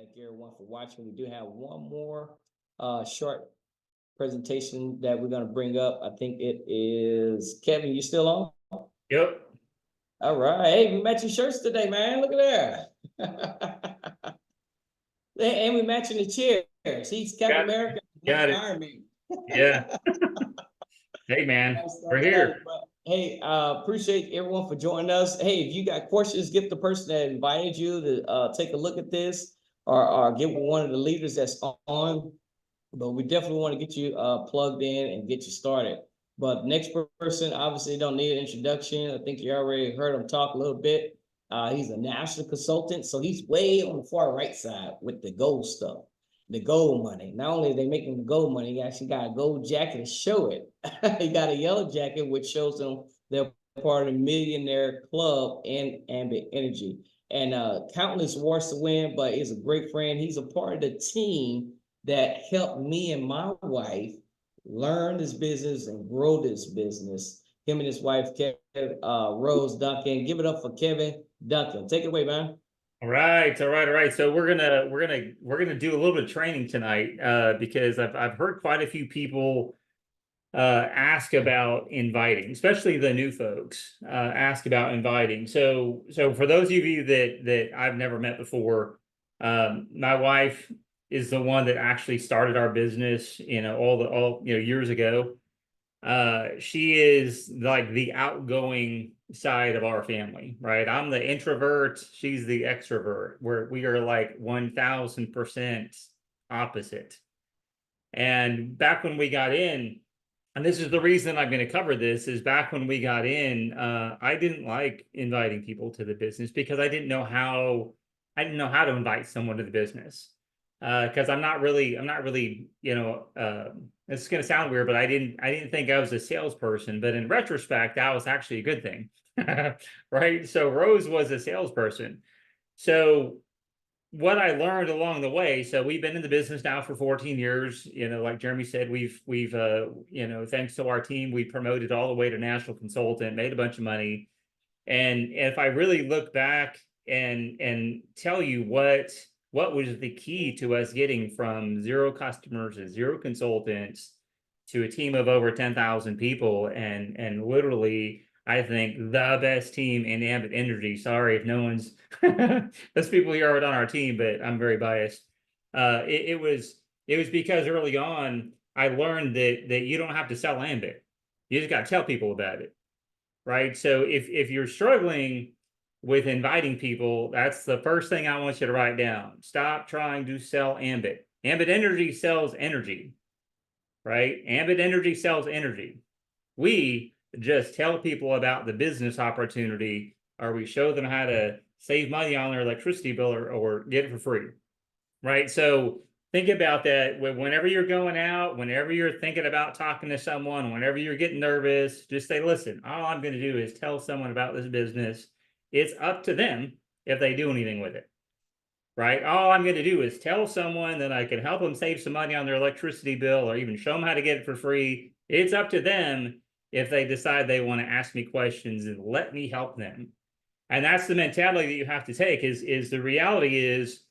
Thank everyone for watching. We do have one more short presentation that we're going to bring up. I think it is Kevin. You still on? Yep. All right. Hey, we matching shirts today, man. Look at that. And we matching the chairs. He's Captain America. Got it. Iron Man. Yeah. Hey, man, we're here. Hey, appreciate everyone for joining us. Hey, if you got questions, get the person that invited you to take a look at this, or get one of the leaders that's on. But we definitely want to get you plugged in and get you started. But next person obviously don't need an introduction. I think you already heard him talk a little bit. He's a national consultant, so he's way on the far right side with the gold stuff, the gold money. Not only are they making the gold money, he actually got a gold jacket to show it. He got a yellow jacket, which shows them they're part of the millionaire club in Ambit Energy. And countless awards to win, but he's a great friend. He's a part of the team that helped me and my wife learn this business and grow this business. Him and his wife, Kevin, Rose Duncan. Give it up for Kevin Duncan. Take it away, man. All right. So we're gonna do a little bit of training tonight because I've heard quite a few people ask about inviting, especially the new folks ask about inviting. So for those of you that I've never met before, my wife is the one that actually started our business, all years ago. She is like the outgoing side of our family, right? I'm the introvert, she's the extrovert, where we are like 1000% opposite. And back when we got in, and this is the reason I'm going to cover this, is back when we got in, I didn't like inviting people to the business because I didn't know how to invite someone to the business. Because I'm not really, it's going to sound weird, but I didn't think I was a salesperson. But in retrospect, that was actually a good thing, right? So Rose was a salesperson. So what I learned along the way, so we've been in the business now for 14 years. Like Jeremy said, we've thanks to our team, we promoted all the way to national consultant, made a bunch of money. And if I really look back and tell you what was the key to us getting from 0 customers to 0 consultants to a team of over 10,000 people, and literally, I think the best team in Ambit Energy. Sorry if no one's those people here aren't on our team, but I'm very biased. It was because early on I learned that you don't have to sell Ambit. You just got to tell people about it, right? So if you're struggling with inviting people, that's the first thing I want you to write down. Stop trying to sell Ambit. Ambit Energy sells energy, right? Ambit Energy sells energy. We just tell people about the business opportunity, or we show them how to save money on their electricity bill or get it for free, right? So think about that whenever you're going out, whenever you're thinking about talking to someone, whenever you're getting nervous, just say, listen, all I'm going to do is tell someone about this business. It's up to them if they do anything with it, right? All I'm going to do is tell someone that I can help them save some money on their electricity bill, or even show them how to get it for free. It's up to them if they decide they want to ask me questions and let me help them. And that's the mentality that you have to take. Is the reality is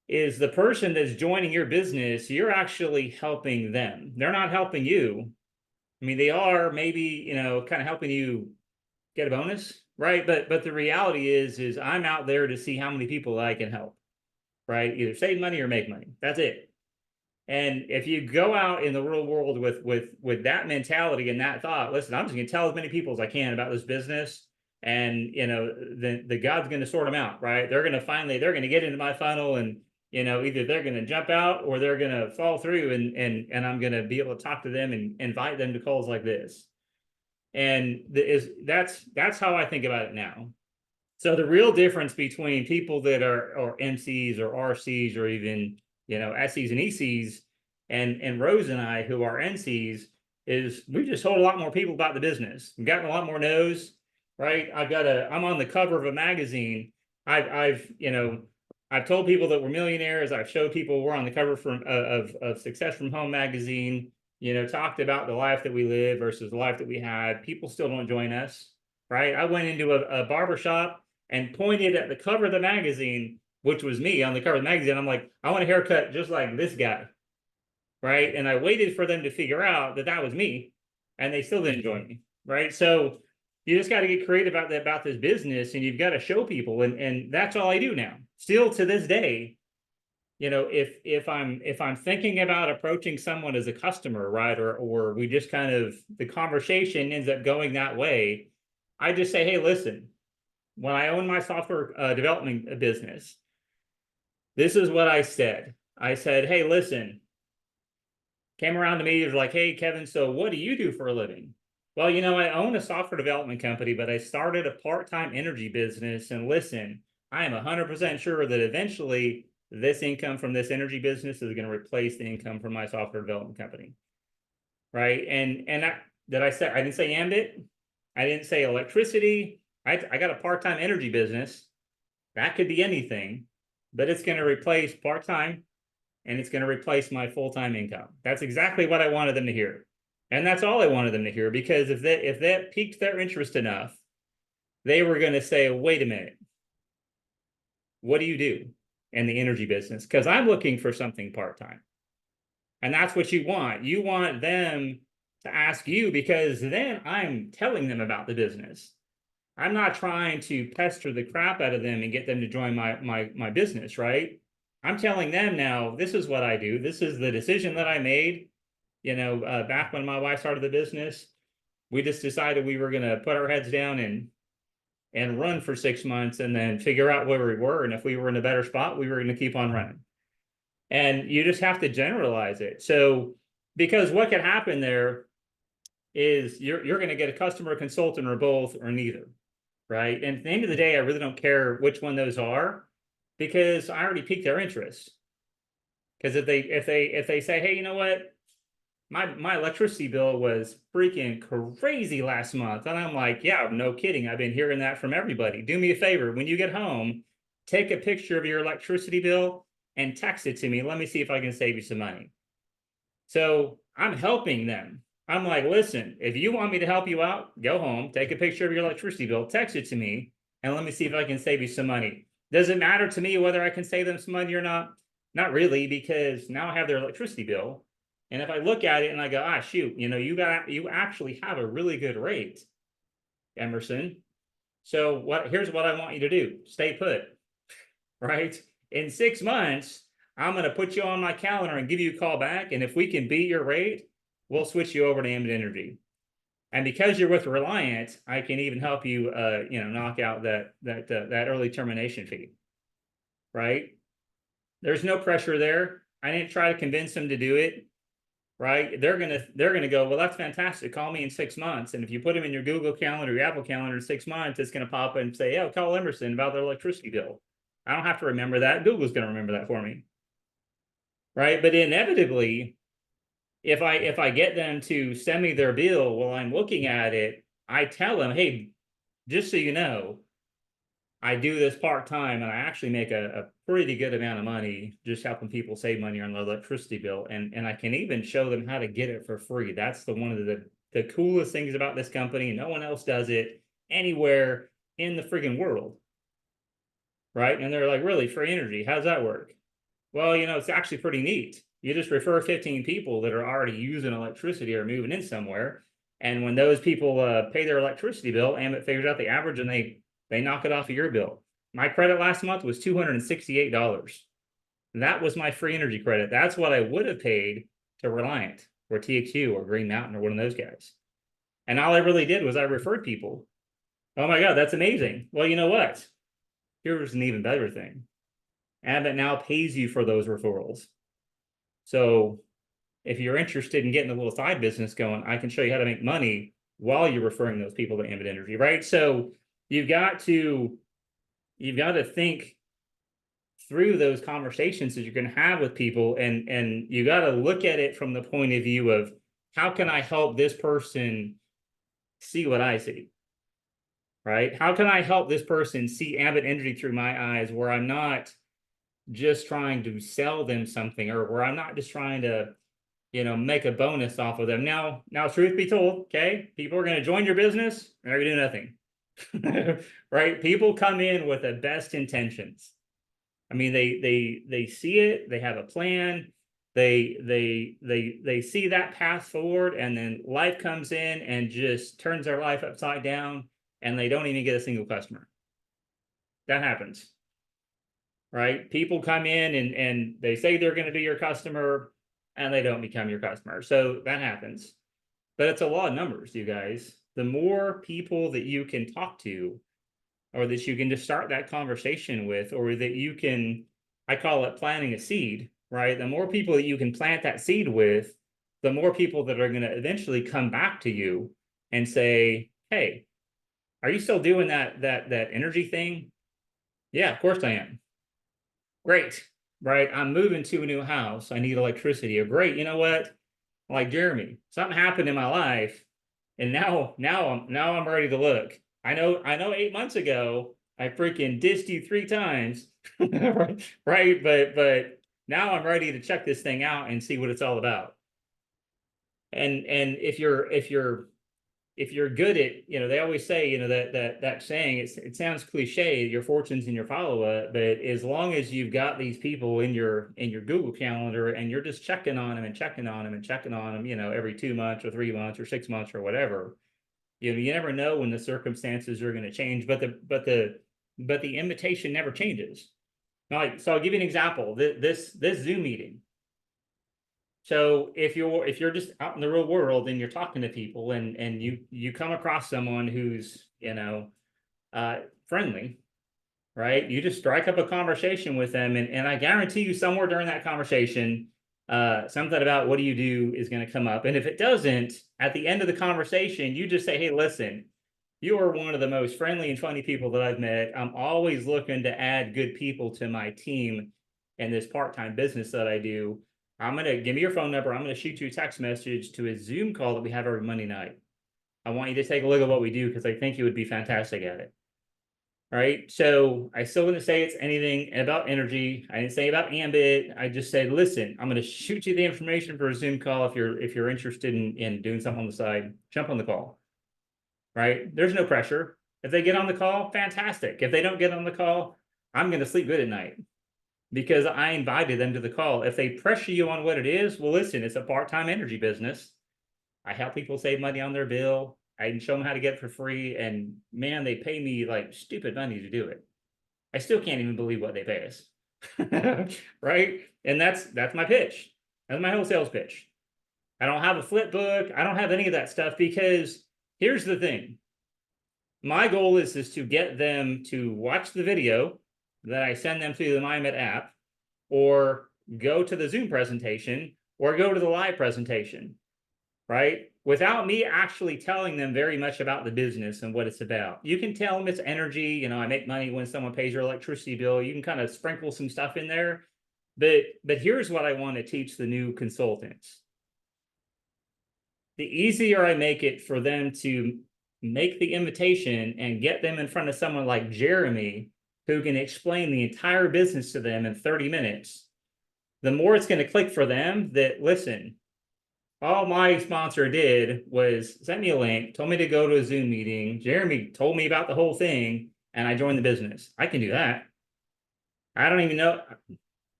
the person that's joining your business, you're actually helping them. They're not helping you. I mean, they are maybe, kind of helping you get a bonus, right? But the reality is I'm out there to see how many people I can help, right? Either save money or make money. That's it. And if you go out in the real world with that mentality and that thought, listen, I'm just going to tell as many people as I can about this business, and the God's going to sort them out, right? They're going to get into my funnel, and either they're going to jump out or they're going to fall through, and I'm going to be able to talk to them and invite them to calls like this. And that's how I think about it now. So the real difference between people that are MCs or RCs or even SCs and ECs and Rose and I, who are NCs, is we just told a lot more people about the business. We've gotten a lot more no's, right? I'm on the cover of a magazine. I've told people that we're millionaires. I've showed people we're on the cover of Success from Home magazine. Talked about the life that we live versus the life that we had. People still don't join us, right? I went into a barbershop and pointed at the cover of the magazine which was me on the cover of the magazine. I'm like, I want a haircut just like this guy, right? And I waited for them to figure out that that was me, and they still didn't join me, right? So you just got to get creative about this business, and you've got to show people, and that's all I do now. Still to this day, you know, if I'm thinking about approaching someone as a customer, right, or we just kind of, the conversation ends up going that way, I just say, hey, listen, when I own my software development business, this is what I said. I said, hey, listen, came around to me, it was like, hey, Kevin, so what do you do for a living? Well, you know, I own a software development company, but I started a part-time energy business. And listen, I am 100% sure that eventually this income from this energy business is going to replace the income from my software development company. Right. And I didn't say Ambit. I didn't say electricity. I got a part-time energy business. That could be anything, but it's going to replace part-time, and it's going to replace my full-time income. That's exactly what I wanted them to hear. And that's all I wanted them to hear, because if that piqued their interest enough, they were going to say, wait a minute, what do you do in the energy business? Because I'm looking for something part-time. And that's what you want. You want them to ask you, because then I'm telling them about the business. I'm not trying to pester the crap out of them and get them to join my business, right? I'm telling them now, this is what I do. This is the decision that I made. You know, back when my wife started the business, we just decided we were going to put our heads down and run for 6 months, and then figure out where we were. And if we were in a better spot, we were going to keep on running. And you just have to generalize it. So, because what could happen there is you're going to get a customer, consultant, or both, or neither, right? And at the end of the day, I really don't care which one those are, because I already piqued their interest. Because if they say, hey, you know what, my electricity bill was freaking crazy last month, and I'm like, yeah, no kidding, I've been hearing that from everybody. Do me a favor, when you get home, take a picture of your electricity bill and text it to me. Let me see if I can save you some money. So I'm helping them. I'm like, listen, if you want me to help you out, go home, take a picture of your electricity bill, text it to me, and let me see if I can save you some money. Does it matter to me whether I can save them some money or not? Not really, because now I have their electricity bill. And if I look at it and I go, ah, shoot, you know, you actually have a really good rate, Emerson. So here's what I want you to do. Stay put, right? In 6 months, I'm going to put you on my calendar and give you a call back. And if we can beat your rate, we'll switch you over to Ambit Energy. And because you're with Reliant, I can even help you, knock out that early termination fee, right? There's no pressure there. I didn't try to convince them to do it, right? They're gonna go, well, that's fantastic. Call me in 6 months. And if you put them in your Google Calendar, your Apple Calendar in 6 months, it's gonna pop up and say, oh, call Emerson about their electricity bill. I don't have to remember that. Google's gonna remember that for me, right? But inevitably, if I get them to send me their bill while I'm looking at it, I tell them, hey, just so you know, I do this part-time, and I actually make a pretty good amount of money just helping people save money on their electricity bill. And I can even show them how to get it for free. That's one of the coolest things about this company. No one else does it anywhere in the friggin' world, right? And they're like, really, free energy, how's that work? Well, you know, it's actually pretty neat. You just refer 15 people that are already using electricity or moving in somewhere. And when those people pay their electricity bill, Ambit figures out the average, and they knock it off of your bill. My credit last month was $268. That was my free energy credit. That's what I would have paid to Reliant or TXU or Green Mountain or one of those guys. And all I really did was I referred people. Oh my God, that's amazing. Well, you know what? Here's an even better thing. Ambit now pays you for those referrals. So if you're interested in getting a little side business going, I can show you how to make money while you're referring those people to Ambit Energy, right? So you've got to think through those conversations that you're going to have with people, and you got to look at it from the point of view of, how can I help this person see what I see, right? How can I help this person see Ambit Energy through my eyes, where I'm not just trying to sell them something, or where I'm not just trying to, make a bonus off of them. Now, truth be told, okay, people are going to join your business and they're going to do nothing. Right? People come in with the best intentions. I mean, they see it, they have a plan, they see that path forward, and then life comes in and just turns their life upside down, and they don't even get a single customer. That happens, right? People come in and they say they're going to be your customer, and they don't become your customer. So that happens. But it's a lot of numbers, you guys. The more people that you can talk to, or that you can just start that conversation with, or that you can, I call it planting a seed, right? The more people that you can plant that seed with, the more people that are going to eventually come back to you and say, hey, are you still doing that energy thing? Yeah, of course I am. Great, right? I'm moving to a new house. I need electricity. Or great, you know what? Like Jeremy, something happened in my life, and now I'm ready to look. I know 8 months ago I freaking dissed you 3 times, right? But now I'm ready to check this thing out and see what it's all about. And if you're good at, they always say, that saying, it sounds cliche, your fortune's in your follow-up, but as long as you've got these people in your Google Calendar and you're just checking on them and checking on them and checking on them, every 2 months or 3 months or 6 months or whatever, you never know when the circumstances are going to change, but the invitation never changes. So I'll give you an example. This Zoom meeting. So if you're just out in the real world and you're talking to people and you come across someone who's friendly, right? You just strike up a conversation with them, and I guarantee you somewhere during that conversation, something about what do you do is going to come up. And if it doesn't, at the end of the conversation, you just say, hey, listen, you are one of the most friendly and funny people that I've met. I'm always looking to add good people to my team in this part-time business that I do. I'm going to give me your phone number. I'm going to shoot you a text message to a Zoom call that we have every Monday night. I want you to take a look at what we do because I think you would be fantastic at it. All right. So I still didn't say it's anything about energy. I didn't say about Ambit. I just said, listen, I'm going to shoot you the information for a Zoom call. If you're interested in doing something on the side, jump on the call. Right. There's no pressure. If they get on the call, fantastic. If they don't get on the call, I'm going to sleep good at night, because I invited them to the call. If they pressure you on what it is, well, listen, it's a part-time energy business. I help people save money on their bill. I can show them how to get it for free. And man, they pay me like stupid money to do it. I still can't even believe what they pay us. Right. And that's my pitch. That's my whole sales pitch. I don't have a flip book. I don't have any of that stuff, because here's the thing. My goal is to get them to watch the video that I send them through the MyMet app, or go to the Zoom presentation, or go to the live presentation, right? Without me actually telling them very much about the business and what it's about. You can tell them it's energy. I make money when someone pays your electricity bill. You can kind of sprinkle some stuff in there. But here's what I want to teach the new consultants. The easier I make it for them to make the invitation and get them in front of someone like Jeremy, who can explain the entire business to them in 30 minutes, the more it's going to click for them that, listen, all my sponsor did was send me a link, told me to go to a Zoom meeting. Jeremy told me about the whole thing, and I joined the business. I can do that. I don't even know.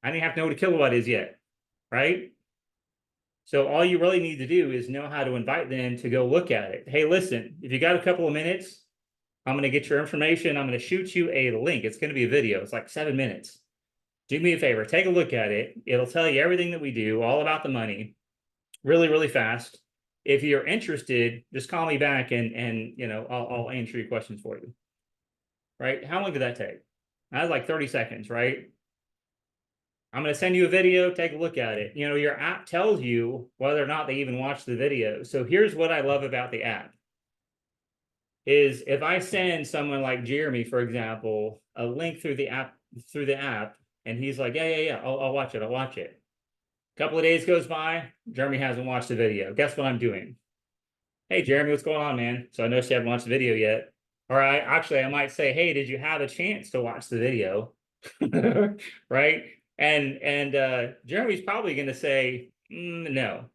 I didn't have to know what a kilowatt is yet, right? So all you really need to do is know how to invite them to go look at it. Hey, listen, if you got a couple of minutes, I'm going to get your information. I'm going to shoot you a link. It's going to be a video. It's like 7 minutes. Do me a favor. Take a look at it. It'll tell you everything that we do, all about the money, really, really fast. If you're interested, just call me back and I'll answer your questions for you. Right? How long did that take? That was like 30 seconds, right? I'm going to send you a video. Take a look at it. Your app tells you whether or not they even watch the video. So here's what I love about the app. Is if I send someone like Jeremy, for example, a link through the app, and he's like, yeah, I'll watch it. A couple of days goes by, Jeremy hasn't watched the video. Guess what I'm doing? Hey, Jeremy, what's going on, man? So I noticed you haven't watched the video yet. Or I might say, hey, did you have a chance to watch the video? Right? And Jeremy's probably going to say, no.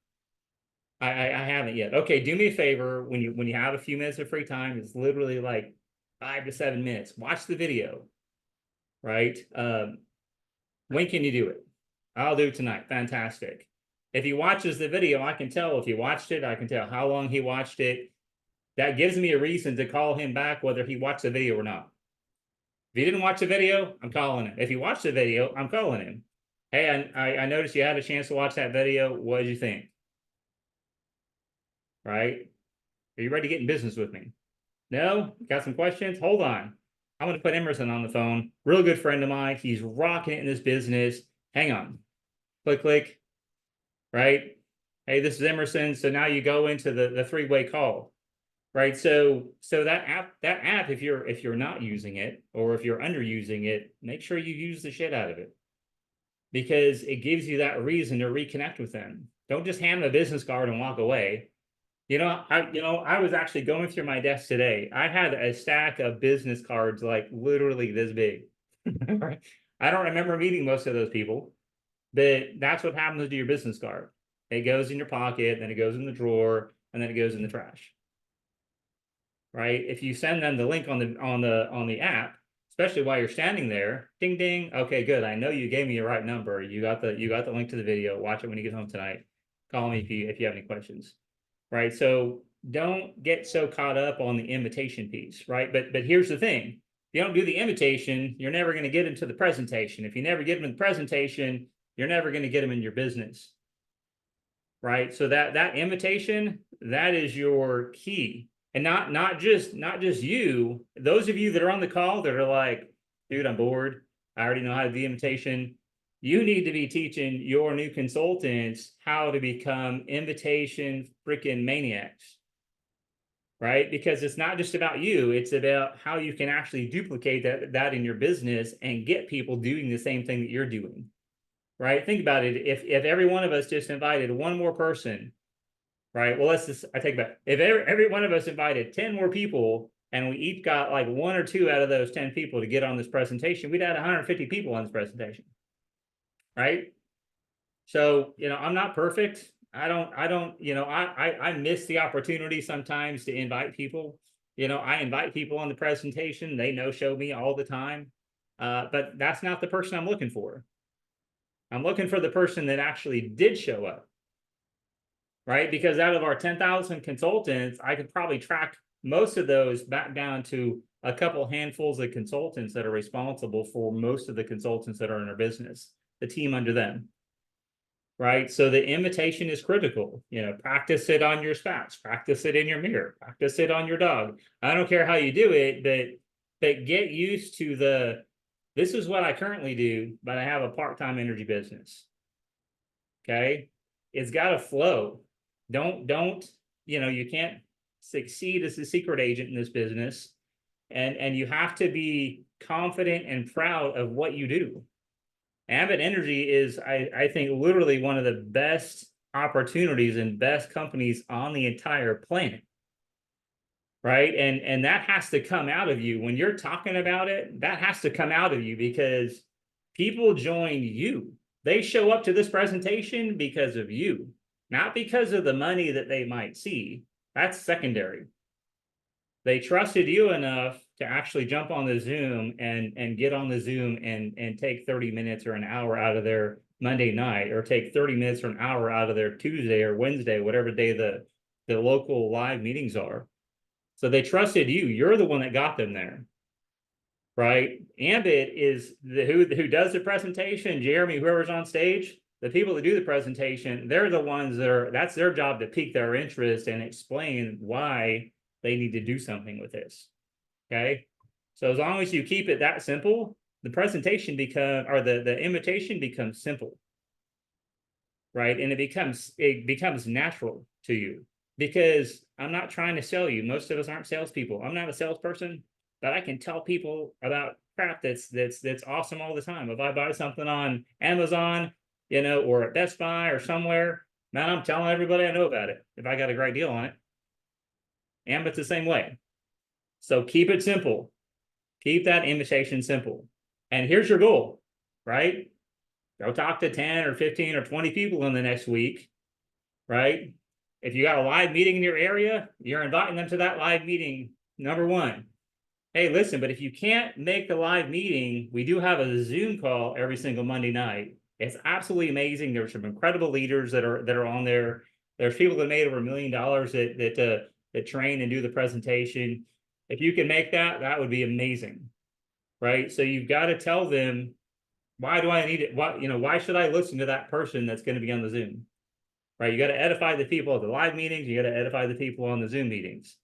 I haven't yet. Okay, do me a favor. When you have a few minutes of free time, it's literally like 5 to 7 minutes. Watch the video, right? When can you do it? I'll do it tonight. Fantastic. If he watches the video, I can tell if he watched it. I can tell how long he watched it. That gives me a reason to call him back, whether he watched the video or not. If he didn't watch the video, I'm calling him. If he watched the video, I'm calling him. Hey, I noticed you had a chance to watch that video. What did you think? Right? Are you ready to get in business with me? No? Got some questions? Hold on. I'm going to put Emerson on the phone. Real good friend of mine. He's rocking it in this business. Hang on. Click, click. Right? Hey, this is Emerson. So now you go into the three-way call. Right. So that app, if you're not using it, or if you're underusing it, make sure you use the shit out of it, because it gives you that reason to reconnect with them. Don't just hand them a business card and walk away. I was actually going through my desk today. I had a stack of business cards like literally this big. Right? I don't remember meeting most of those people, but that's what happens to your business card. It goes in your pocket, then it goes in the drawer, and then it goes in the trash. Right? If you send them the link on the app, especially while you're standing there, ding ding. Okay, good. I know you gave me the right number. You got the link to the video. Watch it when you get home tonight. Call me if you have any questions. Right? So don't get so caught up on the invitation piece, right? But here's the thing. If you don't do the invitation, you're never going to get into the presentation. If you never get them in the presentation, you're never going to get them in your business. Right? So that invitation, that is your key. And not just you, those of you that are on the call that are like, dude, I'm bored. I already know how to do the invitation. You need to be teaching your new consultants how to become invitation freaking maniacs. Right? Because it's not just about you, it's about how you can actually duplicate that in your business and get people doing the same thing that you're doing. Right? Think about it. If every one of us just invited one more person, right? Well, I take back. If every one of us invited 10 more people and we each got like 1 or 2 out of those 10 people to get on this presentation, we'd add 150 people on this presentation. Right? So, I'm not perfect. I miss the opportunity sometimes to invite people. I invite people on the presentation. They show me all the time. But that's not the person I'm looking for. I'm looking for the person that actually did show up. Right? Because out of our 10,000 consultants, I could probably track most of those back down to a couple handfuls of consultants that are responsible for most of the consultants that are in our business, the team under them. Right? So the invitation is critical. Practice it on your spouse, practice it in your mirror, practice it on your dog. I don't care how you do it, but get used to this is what I currently do, but I have a part-time energy business. Okay? It's got to flow. Don't you can't succeed as a secret agent in this business, and you have to be confident and proud of what you do. Ambit Energy is, I think, literally one of the best opportunities and best companies on the entire planet. Right? And that has to come out of you when you're talking about it. That has to come out of you, because people join you. They show up to this presentation because of you, not because of the money that they might see. That's secondary. They trusted you enough to actually jump on the Zoom and get on the Zoom and take 30 minutes or an hour out of their Monday night, or take 30 minutes or an hour out of their Tuesday or Wednesday, whatever day the local live meetings are. So they trusted you. You're the one that got them there. Right? Ambit is who does the presentation, Jeremy, whoever's on stage. The people that do the presentation, they're the ones that's their job to pique their interest and explain why they need to do something with this. Okay? So as long as you keep it that simple, the presentation the invitation becomes simple. Right? And it becomes natural to you, because I'm not trying to sell you. Most of us aren't salespeople. I'm not a salesperson, but I can tell people about crap that's awesome all the time. If I buy something on Amazon, or at Best Buy or somewhere, man, I'm telling everybody I know about it if I got a great deal on it. Ambit's the same way. So keep it simple. Keep that invitation simple. And here's your goal, right? Go talk to 10 or 15 or 20 people in the next week, right? If you got a live meeting in your area, you're inviting them to that live meeting. Number 1. hey, listen, but if you can't make the live meeting, we do have a Zoom call every single Monday night. It's absolutely amazing. There's some incredible leaders that are on there. There's people that made over $1 million that train and do the presentation. If you can make that, that would be amazing, right? So you've got to tell them, why do I need it? Why should I listen to that person that's going to be on the Zoom? Right? You got to edify the people at the live meetings. You got to edify the people on the Zoom meetings.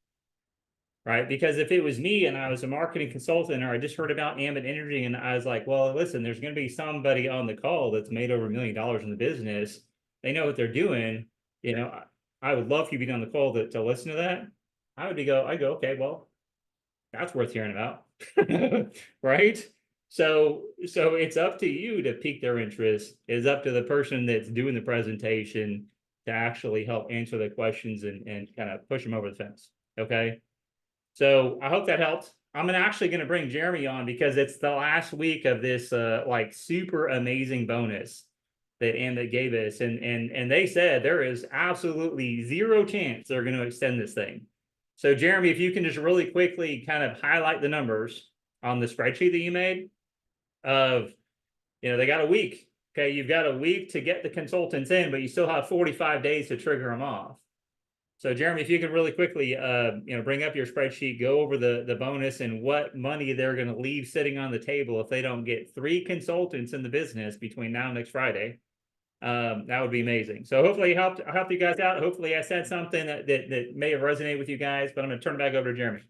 Right? Because if it was me and I was a marketing consultant, or I just heard about Ambit Energy and I was like, well, listen, there's going to be somebody on the call that's made over $1 million in the business. They know what they're doing. I would love for you to be on the call to listen to that. I go, okay, well, that's worth hearing about. Right? So it's up to you to pique their interest. It's up to the person that's doing the presentation to actually help answer the questions and kind of push them over the fence. Okay. So I hope that helped. I'm actually going to bring Jeremy on because it's the last week of this like super amazing bonus that Ambit gave us, and they said there is absolutely zero chance they're going to extend this thing. So Jeremy, if you can just really quickly kind of highlight the numbers on the spreadsheet that you made of, they got a week. Okay, you've got a week to get the consultants in, but you still have 45 days to trigger them off. So Jeremy, if you could really quickly, bring up your spreadsheet, go over the bonus and what money they're going to leave sitting on the table if they don't get 3 consultants in the business between now and next Friday. That would be amazing. So hopefully I helped you guys out. Hopefully I said something that may have resonated with you guys, but I'm going to turn it back over to Jeremy.